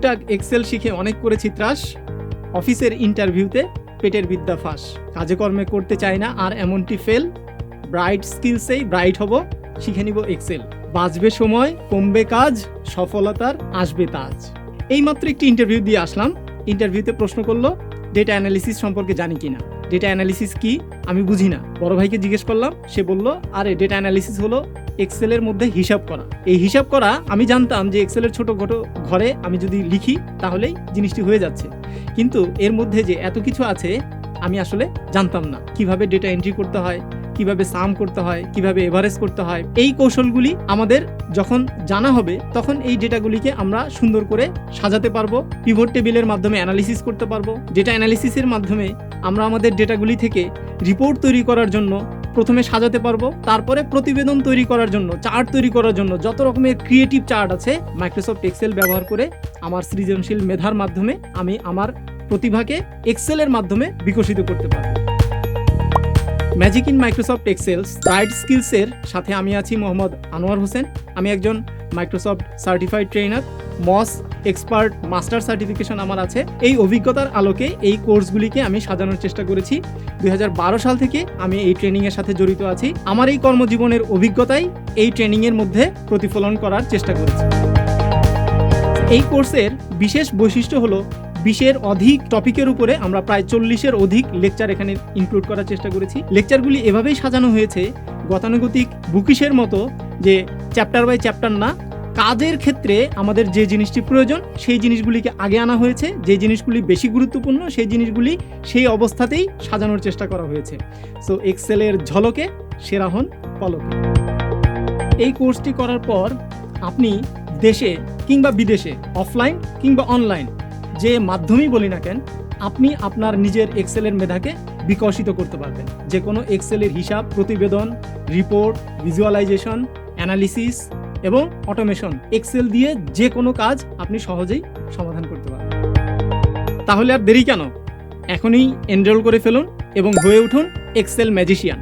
টুকটাক এক্সেল শিখে অনেক করেছি ত্রাস, অফিসের ইন্টারভিউতে পেটের বিদ্যা ফাঁস, কাজে কর্মে করতে চাই না আর এমনটি ফেল, ব্রাইট স্কিলসেই ব্রাইট হব, শিখে নিব এক্সেল, বাঁচবে সময় কমবে কাজ, সফলতার আসবে তাজ। এইমাত্র একটি ইন্টারভিউ দিয়ে আসলাম। ইন্টারভিউতে প্রশ্ন করলো ডেটা অ্যানালিসিস সম্পর্কে জানি কিনা। ডেটা অ্যানালিসিস কি আমি বুঝি না। বড় ভাইকে জিজ্ঞেস করলাম, সে বলল আরে ডেটা অ্যানালিসিস হলো এক্সেলের মধ্যে হিসাব করা। এই হিসাব করা আমি জানতাম যে এক্সেলের ছোটখাটো ঘরে আমি যদি লিখি তাহলেই জিনিসটি হয়ে যাচ্ছে, কিন্তু এর মধ্যে যে এত কিছু আছে আমি আসলে জানতাম না। কিভাবে ডেটা এন্ট্রি করতে হয়, কিভাবে সাম করতে হয়, কিভাবে এভারেজ করতে হয়, এই কৌশলগুলি আমাদের যখন জানা হবে তখন এই ডেটাগুলিকে আমরা সুন্দর করে সাজাতে পারবো, পিভট টেবিলের মাধ্যমে অ্যানালিসিস করতে পারবো। ডেটা অ্যানালিসিসের মাধ্যমে আমরা আমাদের ডেটাগুলি থেকে রিপোর্ট তৈরি করার জন্য প্রথমে সাজাতে পারবো, তারপরে প্রতিবেদন তৈরি করার জন্য, চার্ট তৈরি করার জন্য যত রকমের ক্রিয়েটিভ চার্ট আছে মাইক্রোসফট এক্সেল ব্যবহার করে আমার সৃজনশীল মেধার মাধ্যমে আমি আমার প্রতিভাকে এক্সেলের মাধ্যমে বিকশিত করতে পারবো। Magic in Microsoft Excel's bright স্কিলসের সাথে আমি আছি মোহাম্মদ আনোয়ার হোসেন। আমি একজন Microsoft certified trainer, MOS expert master certification আমার আছে। এই অভিজ্ঞতার আলোকে এই কোর্সগুলিকে আমি সাজানোর চেষ্টা করেছি। 2012 সাল থেকে আমি এই ট্রেনিংয়ের সাথে জড়িত আছি। আমার এই কর্মজীবনের অভিজ্ঞতাই এই ট্রেনিংয়ের মধ্যে প্রতিফলন করার চেষ্টা করেছি। এই কোর্সের বিশেষ বৈশিষ্ট্য হলো 20-এর অধিক টপিকের উপরে আমরা প্রায় 40-এর অধিক লেকচার এখানে ইনক্লুড করার চেষ্টা করেছি। লেকচারগুলি এভাবেই সাজানো হয়েছে গতানুগতিক বুকিশের মতো, যে চ্যাপ্টার বাই চ্যাপ্টার না। কাজের ক্ষেত্রে আমাদের যে জিনিসটি প্রয়োজন সেই জিনিসগুলিকে আগে আনা হয়েছে, যে জিনিসগুলি বেশি গুরুত্বপূর্ণ সেই জিনিসগুলি সেই অবস্থাতেই সাজানোর চেষ্টা করা হয়েছে। সো এক্সেলের ঝলকে সেরা হন পলকে। এই কোর্সটি করার পর আপনি দেশে কিংবা বিদেশে, অফলাইন কিংবা অনলাইন, যে মাধ্যমেই বলি না কেন, আপনি আপনার নিজের এক্সেলের মেধাকে বিকশিত করতে পারবেন। যে কোনো এক্সেলের হিসাব, প্রতিবেদন, রিপোর্ট, ভিজুয়ালাইজেশন, অ্যানালিসিস এবং অটোমেশন, এক্সেল দিয়ে যে কোনো কাজ আপনি সহজেই সমাধান করতে পারবেন। তাহলে আর দেরি কেন? এখনই এনরোল করে ফেলুন এবং হয়ে উঠুন এক্সেল ম্যাজিশিয়ান।